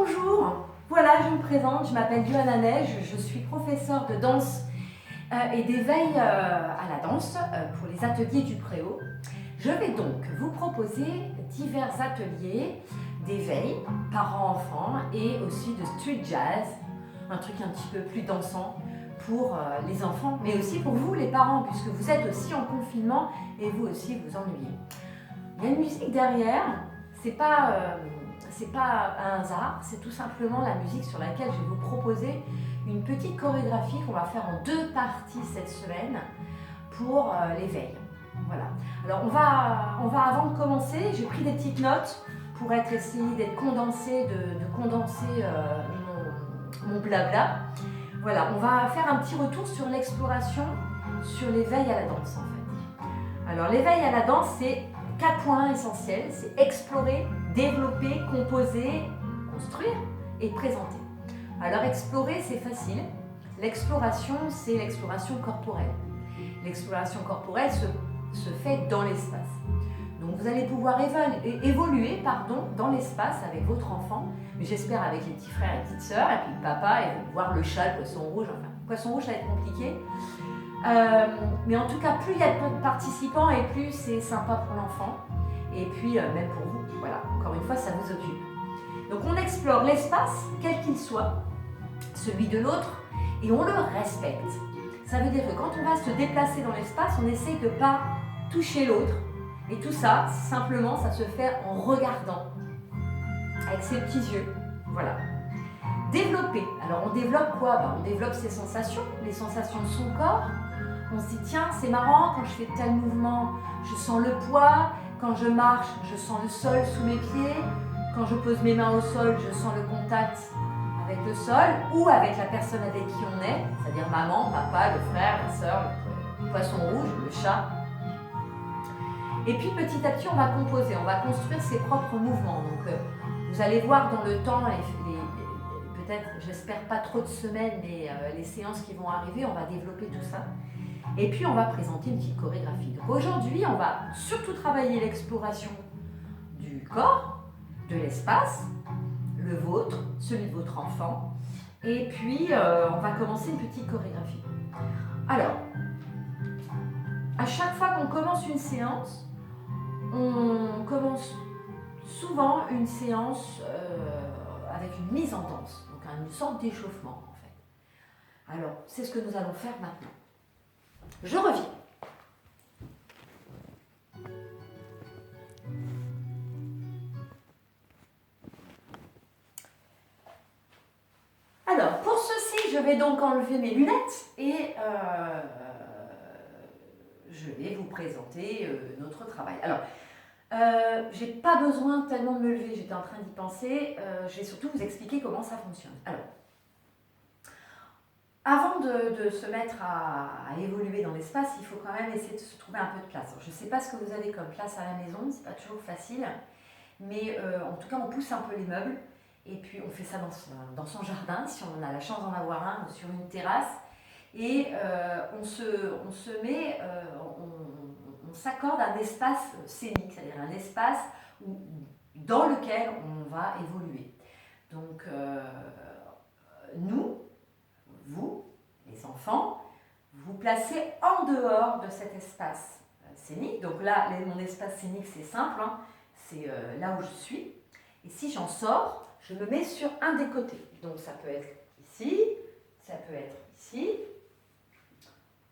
bonjour, voilà, je me présente, je m'appelle Johanna Neige, je suis professeure de danse et d'éveil à la danse pour les ateliers du Préau. Je vais donc vous proposer divers ateliers d'éveil, parents-enfants et aussi de street jazz, un truc un petit peu plus dansant pour les enfants, mais aussi pour vous les parents, puisque vous êtes aussi en confinement et vous aussi vous ennuyez. Il y a une musique derrière, c'est pas un hasard, c'est tout simplement la musique sur laquelle je vais vous proposer une petite chorégraphie qu'on va faire en 2 parties cette semaine pour l'éveil. Voilà. Alors on va avant de commencer, j'ai pris des petites notes pour essayer d'être condensé, de condenser mon blabla. Voilà, on va faire un petit retour sur l'exploration, sur l'éveil à la danse en fait. Alors l'éveil à la danse, c'est 4 points essentiels, c'est explorer, développer, composer, construire et présenter. Alors explorer, c'est facile. L'exploration, c'est l'exploration corporelle. L'exploration corporelle se fait dans l'espace. Donc vous allez pouvoir évoluer dans l'espace avec votre enfant, mais j'espère avec les petits frères et les petites sœurs, et puis le papa, et voir le chat, le poisson rouge, enfin, le poisson rouge ça va être compliqué. Mais en tout cas, plus il y a de participants et plus c'est sympa pour l'enfant. Et puis, même pour vous, voilà, encore une fois, ça vous occupe. Donc on explore l'espace, quel qu'il soit, celui de l'autre, et on le respecte. Ça veut dire que quand on va se déplacer dans l'espace, on essaie de ne pas toucher l'autre. Et tout ça, simplement, ça se fait en regardant, avec ses petits yeux. Voilà. Développer. Alors on développe quoi? On développe ses sensations, les sensations de son corps. On se dit, tiens, c'est marrant, quand je fais tel mouvement, je sens le poids. Quand je marche, je sens le sol sous mes pieds. Quand je pose mes mains au sol, je sens le contact avec le sol ou avec la personne avec qui on est, c'est-à-dire maman, papa, le frère, la sœur, le poisson rouge, le chat. Et puis petit à petit, on va composer, on va construire ses propres mouvements. Donc vous allez voir dans le temps, peut-être, j'espère pas trop de semaines, mais les séances qui vont arriver, on va développer tout ça. Et puis on va présenter une petite chorégraphie. Donc aujourd'hui, on va surtout travailler l'exploration du corps, de l'espace, le vôtre, celui de votre enfant. Et puis on va commencer une petite chorégraphie. Alors, à chaque fois qu'on commence une séance, on commence souvent une séance avec une mise en danse, donc une sorte d'échauffement en fait. Alors, c'est ce que nous allons faire maintenant. Je reviens. Alors, pour ceci, je vais donc enlever mes lunettes et je vais vous présenter notre travail. Alors, j'ai pas besoin tellement de me lever, j'étais en train d'y penser. Je vais surtout vous expliquer comment ça fonctionne. Alors, avant de se mettre à évoluer dans l'espace, il faut quand même essayer de se trouver un peu de place. Alors, je ne sais pas ce que vous avez comme place à la maison, c'est pas toujours facile, mais en tout cas on pousse un peu les meubles et puis on fait ça dans son jardin, si on a la chance d'en avoir un, ou sur une terrasse, et on s'accorde un espace scénique, c'est-à-dire un espace dans lequel on va évoluer. Donc vous, les enfants, vous placez en dehors de cet espace scénique. Donc là, mon espace scénique, c'est simple, hein, c'est là où je suis. Et si j'en sors, je me mets sur un des côtés. Donc ça peut être ici, ça peut être ici,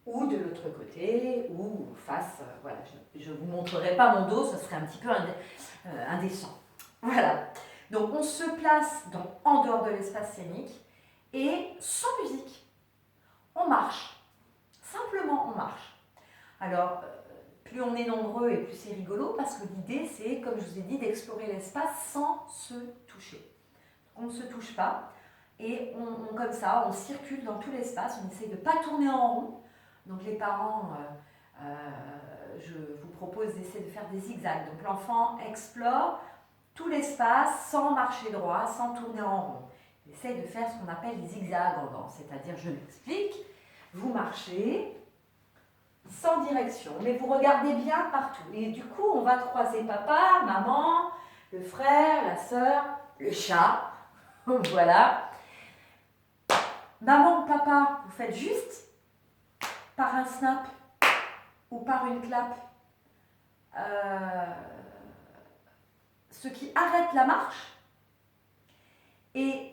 ou de l'autre côté, ou face. Voilà, je ne vous montrerai pas mon dos, ce serait un petit peu indécent. Voilà. Donc on se place en dehors de l'espace scénique. Et sans musique, on marche, simplement on marche. Alors, plus on est nombreux et plus c'est rigolo parce que l'idée c'est, comme je vous ai dit, d'explorer l'espace sans se toucher. On ne se touche pas et comme ça, on circule dans tout l'espace, on essaye de ne pas tourner en rond. Donc les parents, je vous propose d'essayer de faire des zigzags. Donc l'enfant explore tout l'espace sans marcher droit, sans tourner en rond. Essaye de faire ce qu'on appelle les zigzags en danse, c'est-à-dire, je m'explique, vous marchez sans direction, mais vous regardez bien partout. Et du coup, on va croiser papa, maman, le frère, la sœur, le chat, Voilà. Maman, papa, vous faites juste par un snap ou par une clap ce qui arrête la marche. Et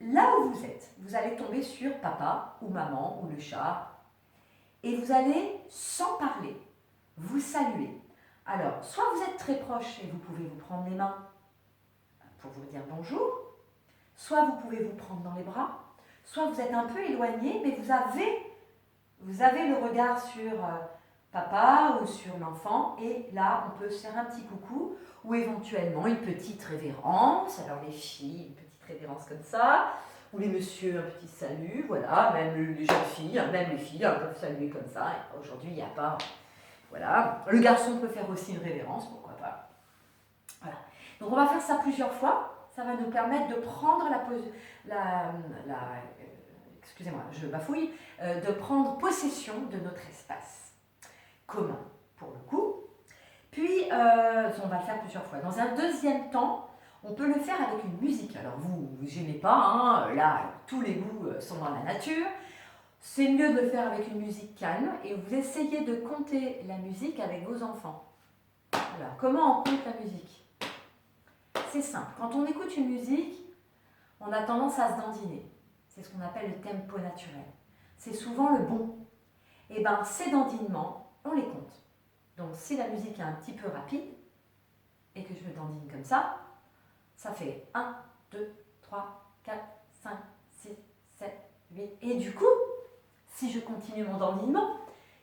là où vous êtes, vous allez tomber sur papa ou maman ou le chat et vous allez, sans parler, vous saluer. Alors, soit vous êtes très proche et vous pouvez vous prendre les mains pour vous dire bonjour, soit vous pouvez vous prendre dans les bras, soit vous êtes un peu éloigné, mais vous avez le regard sur papa ou sur l'enfant, et là, on peut se faire un petit coucou, ou éventuellement une petite révérence. Alors les filles, une petite révérence comme ça, ou les messieurs, un petit salut, voilà, même les jeunes filles, même les filles peuvent saluer comme ça. Aujourd'hui, il n'y a pas... Voilà. Le garçon peut faire aussi une révérence, pourquoi pas. Voilà. Donc on va faire ça plusieurs fois. Ça va nous permettre de prendre excusez-moi, je bafouille, de prendre possession de notre espace commun, pour le coup. Puis, on va le faire plusieurs fois. Dans un deuxième temps, on peut le faire avec une musique. Alors, vous ne gênez pas, hein, là, tous les goûts sont dans la nature. C'est mieux de le faire avec une musique calme et vous essayez de compter la musique avec vos enfants. Alors, comment on compte la musique? C'est simple. Quand on écoute une musique, on a tendance à se dandiner. C'est ce qu'on appelle le tempo naturel. C'est souvent le bon. Et bien, ces dandinements, on les compte. Donc, si la musique est un petit peu rapide et que je me dandine comme ça fait 1, 2, 3, 4, 5, 6, 7, 8. Et du coup, si je continue mon dandinement,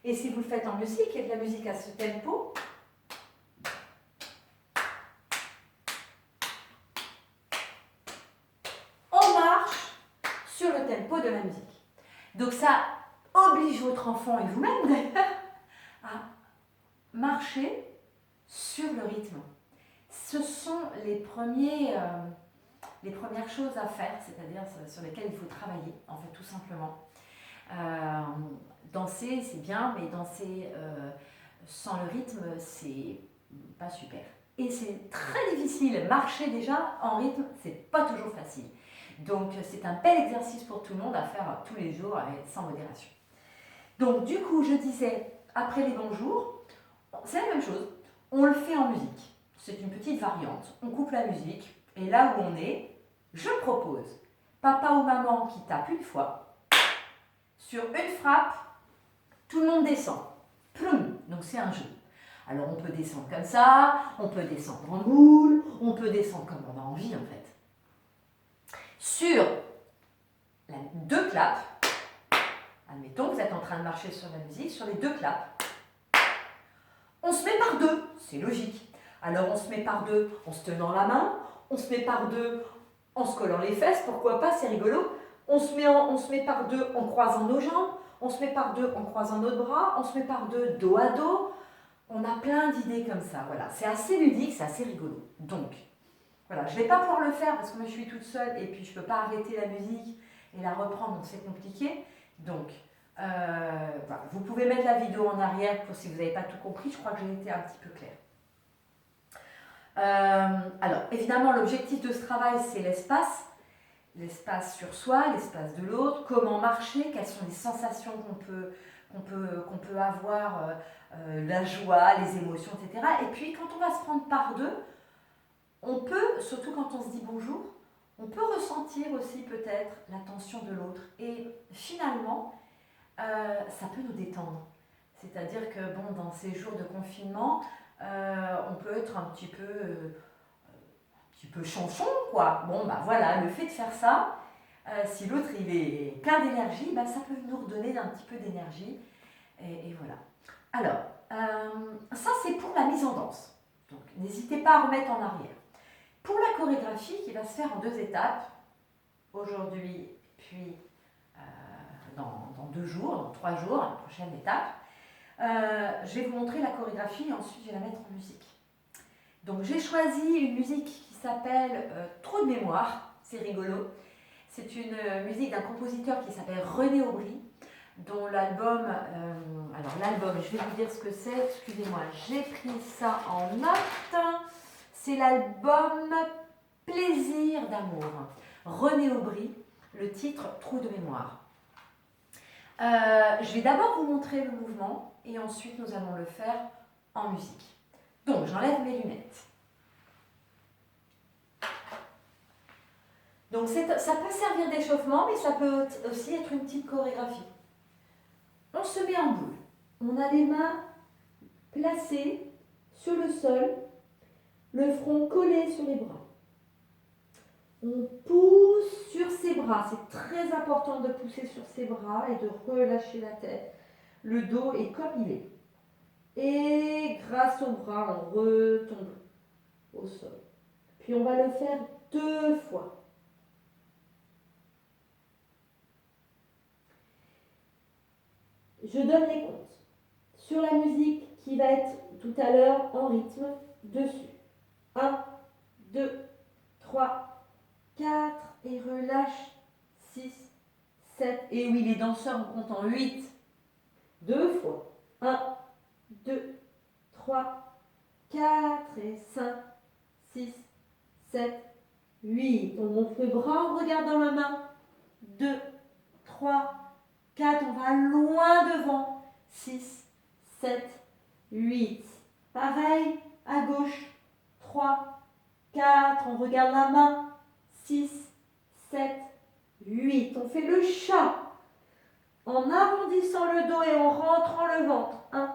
et si vous le faites en musique, et que la musique a ce tempo, on marche sur le tempo de la musique. Donc ça oblige votre enfant et vous-même d'ailleurs à marcher sur le rythme. Ce sont les premières choses à faire, c'est-à-dire sur lesquelles il faut travailler, en fait, tout simplement. Danser, c'est bien, mais danser sans le rythme, c'est pas super. Et c'est très difficile. Marcher déjà en rythme, c'est pas toujours facile. Donc, c'est un bel exercice pour tout le monde à faire tous les jours et sans modération. Donc, du coup, je disais, après les bonjours, c'est la même chose. On le fait en musique. C'est une petite variante. On coupe la musique. Et là où on est, je propose papa ou maman qui tape une fois. Sur une frappe, tout le monde descend. Ploum. Donc, c'est un jeu. Alors, on peut descendre comme ça, on peut descendre en boule, on peut descendre comme on a envie, en fait. Sur deux claps, admettons, vous êtes en train de marcher sur la musique, sur les deux claps, on se met par deux, c'est logique. Alors on se met par deux en se tenant la main, on se met par deux en se collant les fesses, pourquoi pas, c'est rigolo. On se met par deux en croisant nos jambes, on se met par deux en croisant notre bras, on se met par deux dos à dos. On a plein d'idées comme ça, voilà. C'est assez ludique, c'est assez rigolo. Donc, voilà, je ne vais pas pouvoir le faire parce que moi je suis toute seule et puis je ne peux pas arrêter la musique et la reprendre, donc c'est compliqué. Donc, voilà. Vous pouvez mettre la vidéo en arrière pour si vous n'avez pas tout compris, je crois que j'ai été un petit peu claire. Alors, évidemment, l'objectif de ce travail, c'est l'espace. L'espace sur soi, l'espace de l'autre, comment marcher, quelles sont les sensations qu'on peut avoir, la joie, les émotions, etc. Et puis, quand on va se prendre par deux, on peut, surtout quand on se dit bonjour, on peut ressentir aussi peut-être la tension de l'autre. Et finalement, ça peut nous détendre. C'est-à-dire que bon, dans ces jours de confinement, on peut être un petit peu chanson, quoi. Bon, bah voilà, le fait de faire ça, si l'autre il est plein d'énergie, bah, ça peut nous redonner un petit peu d'énergie. Et voilà. Alors, ça c'est pour la mise en danse. Donc, n'hésitez pas à remettre en arrière. Pour la chorégraphie qui va se faire en 2 étapes, aujourd'hui, puis dans 2 jours, dans 3 jours, la prochaine étape, je vais vous montrer la chorégraphie et ensuite je vais la mettre en musique. Donc j'ai choisi une musique qui s'appelle Trop de mémoire, c'est rigolo. C'est une musique d'un compositeur qui s'appelle René Aubry, dont l'album, alors l'album, je vais vous dire ce que c'est, excusez-moi, j'ai pris ça en note. C'est l'album Plaisir d'amour. René Aubry, le titre Trou de mémoire. Je vais d'abord vous montrer le mouvement et ensuite nous allons le faire en musique. Donc j'enlève mes lunettes. Donc ça peut servir d'échauffement, mais ça peut aussi être une petite chorégraphie. On se met en boule. On a les mains placées sur le sol, le front collé sur les bras. On pousse sur ses bras. C'est très important de pousser sur ses bras et de relâcher la tête. Le dos est comme il est. Et grâce aux bras, on retombe au sol. Puis on va le faire 2 fois. Je donne les comptes sur la musique qui va être tout à l'heure en rythme dessus. 1, 2, 3, 4 et relâche. 6, 7. Et oui, les danseurs comptent en 8. 2 fois. 1, 2, 3, 4 et 5, 6, 7, 8. On monte le bras en regardant la main. 2, 3, 4, on va loin devant. 6, 7, 8. Pareil, à gauche. 3, 4, on regarde la main. 6, 7, 8. On fait le chat en arrondissant le dos et en rentrant le ventre. 1,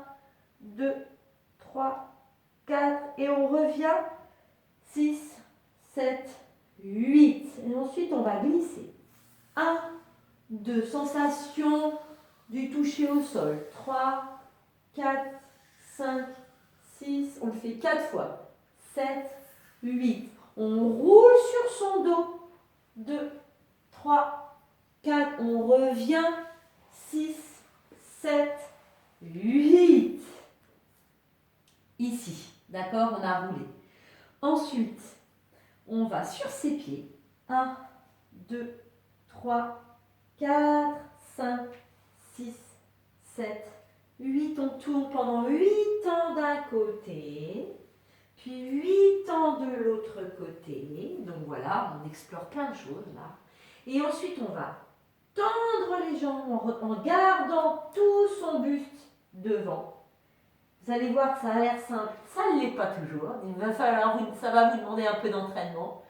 2, 3, 4. Et on revient. 6, 7, 8. Et ensuite, on va glisser. 1, 2, sensation du toucher au sol. 3, 4, 5, 6. On le fait 4 fois. 7, 8. On roule sur son dos. 2, 3, 4. On revient. 6, 7, 8. Ici. D'accord? On a roulé. Ensuite, on va sur ses pieds. 1, 2, 3, 4, 5, 6, 7, 8. On tourne pendant 8 ans d'un côté, puis 8 ans de l'autre côté. Donc voilà, on explore plein de choses là. Et ensuite, on va tendre les jambes en gardant tout son buste devant. Vous allez voir que ça a l'air simple. Ça ne l'est pas toujours. Ça va vous demander un peu d'entraînement.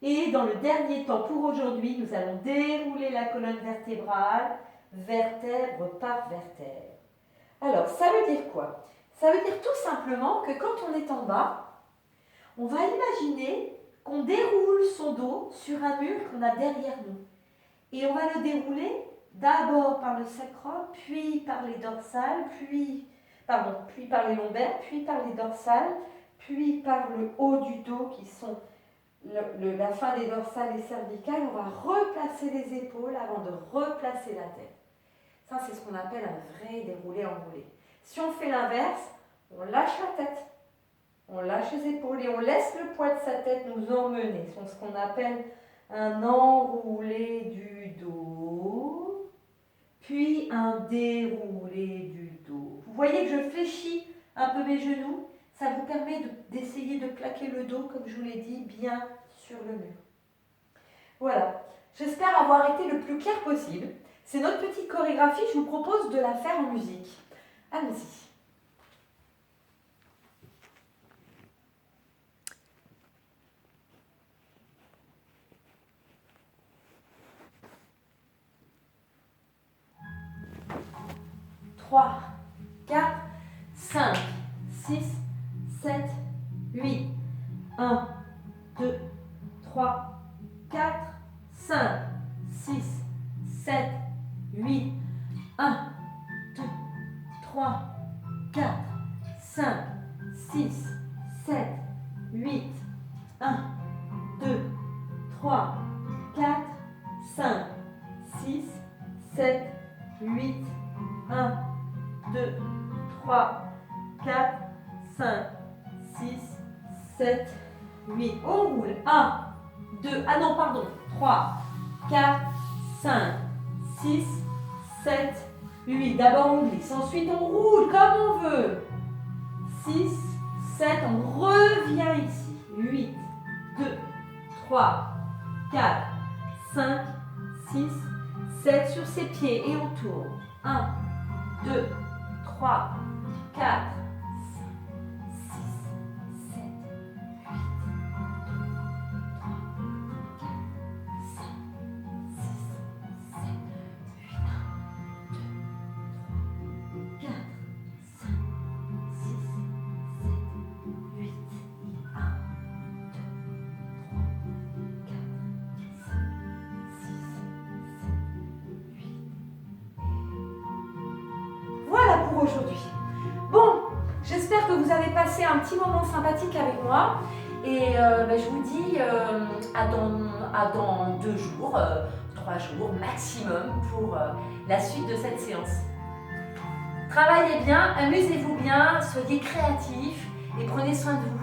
Et dans le dernier temps pour aujourd'hui, nous allons dérouler la colonne vertébrale, vertèbre par vertèbre. Alors, ça veut dire quoi? Ça veut dire tout simplement que quand on est en bas, on va imaginer qu'on déroule son dos sur un mur qu'on a derrière nous. Et on va le dérouler d'abord par le sacrum, puis par les dorsales, puis par les lombaires, puis par les dorsales, puis par le haut du dos qui sont la fin des dorsales et cervicales. On va replacer les épaules avant de replacer la tête. Ça, c'est ce qu'on appelle un vrai déroulé enroulé. Si on fait l'inverse, on lâche la tête, on lâche les épaules et on laisse le poids de sa tête nous emmener. C'est ce qu'on appelle un enroulé du dos, puis un déroulé du dos. Vous voyez que je fléchis un peu mes genoux. Ça vous permet d'essayer de plaquer le dos, comme je vous l'ai dit, bien sur le mur. Voilà. J'espère avoir été le plus clair possible. C'est notre petite chorégraphie. Je vous propose de la faire en musique. Allons-y. Trois, 4, 5, 6, 7, 8. 1, 2, 3, 4, 5, 6, 7, 8. 1, 2, 3, 4, 5, 6, 7, 8. 1, 2, 3, 4, 5, 6, 7, 8. 1, 2, 3, 4, 5, 6, 7, 8. On roule. 1, 2, ah non, pardon. 3, 4, 5, 6, 7, 8. D'abord, on glisse. Ensuite, on roule comme on veut. 6, 7, on revient ici. 8, 2, 3, 4, 5, 6, 7 sur ses pieds et on tourne. 1, 2, 3, 4, 5, 6, 7, 8, voilà pour aujourd'hui. Bon, j'espère que vous avez passé un petit moment sympathique avec moi et je vous dis à dans 2 jours, 3 jours maximum pour la suite de cette séance. Travaillez bien, amusez-vous bien, soyez créatifs et prenez soin de vous.